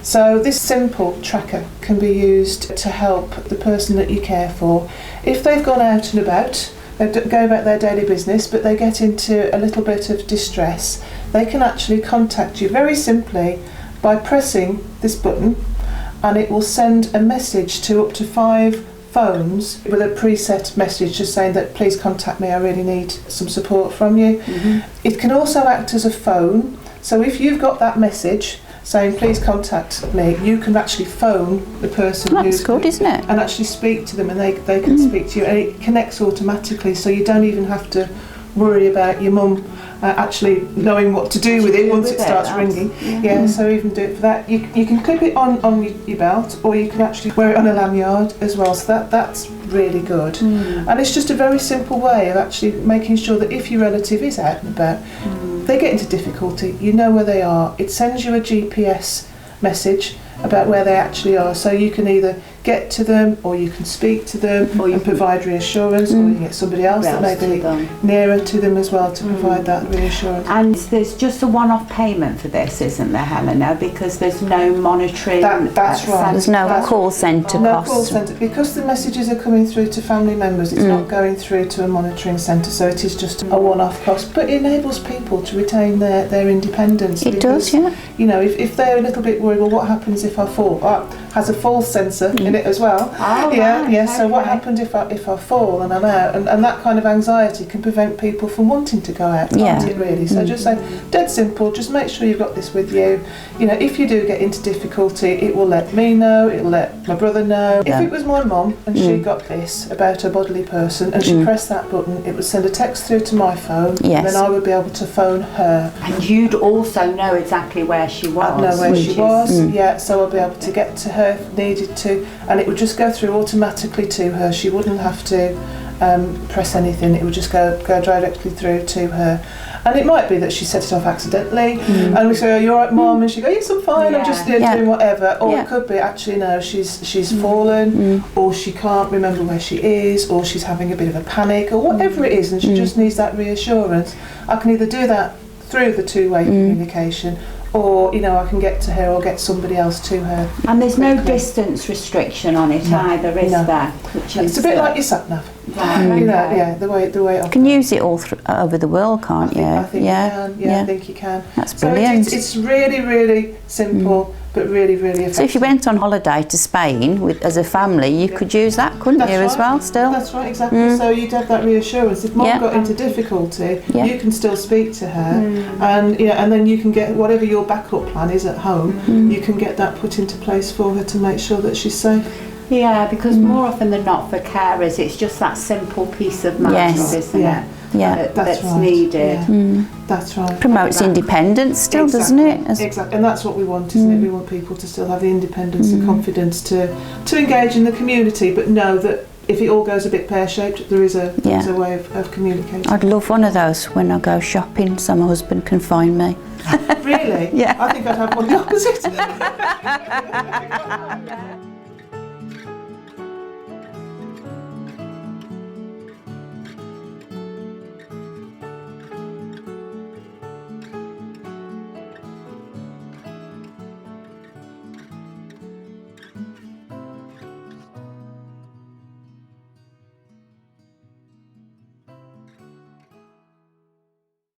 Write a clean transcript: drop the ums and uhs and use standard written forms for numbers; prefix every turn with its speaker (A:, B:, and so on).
A: So this simple tracker can be used to help the person that you care for. If they've gone out and about, they go about their daily business, but they get into a little bit of distress, they can actually contact you very simply by pressing this button, and it will send a message to up to 5 phones with a preset message just saying that please contact me, I really need some support from you. It can also act as a phone, so if you've got that message saying please contact me, you can actually phone the person
B: That's good, isn't it?
A: and actually speak to them, and they can speak to you, and it connects automatically, so you don't even have to worry about your mum actually knowing what to do with it once it starts ringing. So even do it for that. You can clip it on your belt, or you can actually wear it on a lanyard as well, so that's really good. And it's just a very simple way of actually making sure that if your relative is out and about, they get into difficulty, you know where they are. It sends you a GPS message about where they actually are, so you can either get to them, or you can speak to them, or you can provide reassurance, or you can get somebody else that may be nearer to them as well to provide that reassurance.
C: And there's just a one-off payment for this, isn't there, Helena? Because there's no monitoring.
A: That's right.
B: There's no call centre
A: No
B: cost.
A: call centre, because the messages are coming through to family members. It's not going through to a monitoring centre, so it is just a one-off cost. But it enables people to retain their independence.
B: It does, yeah.
A: You know, if they're a little bit worried, well, what happens if I fall? Has a fall sensor in it as well. So what happened if I fall and I'm out? And that kind of anxiety can prevent people from wanting to go out, can't it, really? So just say, dead simple, just make sure you've got this with you. You know, if you do get into difficulty, it will let me know, it will let my brother know. If it was my mum and she got this about a bodily person and she pressed that button, it would send a text through to my phone, and then I would be able to phone her.
C: And you'd also know exactly where she was.
A: I'd know where she was, so I'll be able to get to her if needed to, and it would just go through automatically to her. She wouldn't have to press anything, it would just go directly through to her. And it might be that she set it off accidentally, and we say, "Oh, you're right, Mum," and she goes, "Yes, I'm fine. I'm just doing whatever." Or it could be actually no, she's fallen, or she can't remember where she is, or she's having a bit of a panic, or whatever it is, and she just needs that reassurance. I can either do that through the two-way communication, or I can get to her or get somebody else to her.
C: And there's no distance restriction on it either, is there? Which
A: it's a bit like your sat nav. The way it
B: You can use it all over the world, can't you?
A: I think you can. I think you can.
B: That's brilliant.
A: So it's really, really simple, but really, really effective.
B: So if you went on holiday to Spain as a family, you could use that, couldn't you, as well, still?
A: That's right, exactly. So you'd have that reassurance. If Mum got into difficulty, you can still speak to her, and then you can get whatever your backup plan is at home, you can get that put into place for her to make sure that she's safe.
C: Yeah, because more often than not for carers, it's just that simple peace of mind, isn't it? That's
A: right.
C: needed.
A: That's right.
B: Promotes independence still, doesn't it?
A: Exactly, and that's what we want, isn't it? We want people to still have the independence and confidence to engage in the community, but know that if it all goes a bit pear-shaped, there is a way of communicating.
B: I'd love one of those when I go shopping, so my husband can find me.
A: Really?
B: Yeah.
A: I think I'd have one the opposite.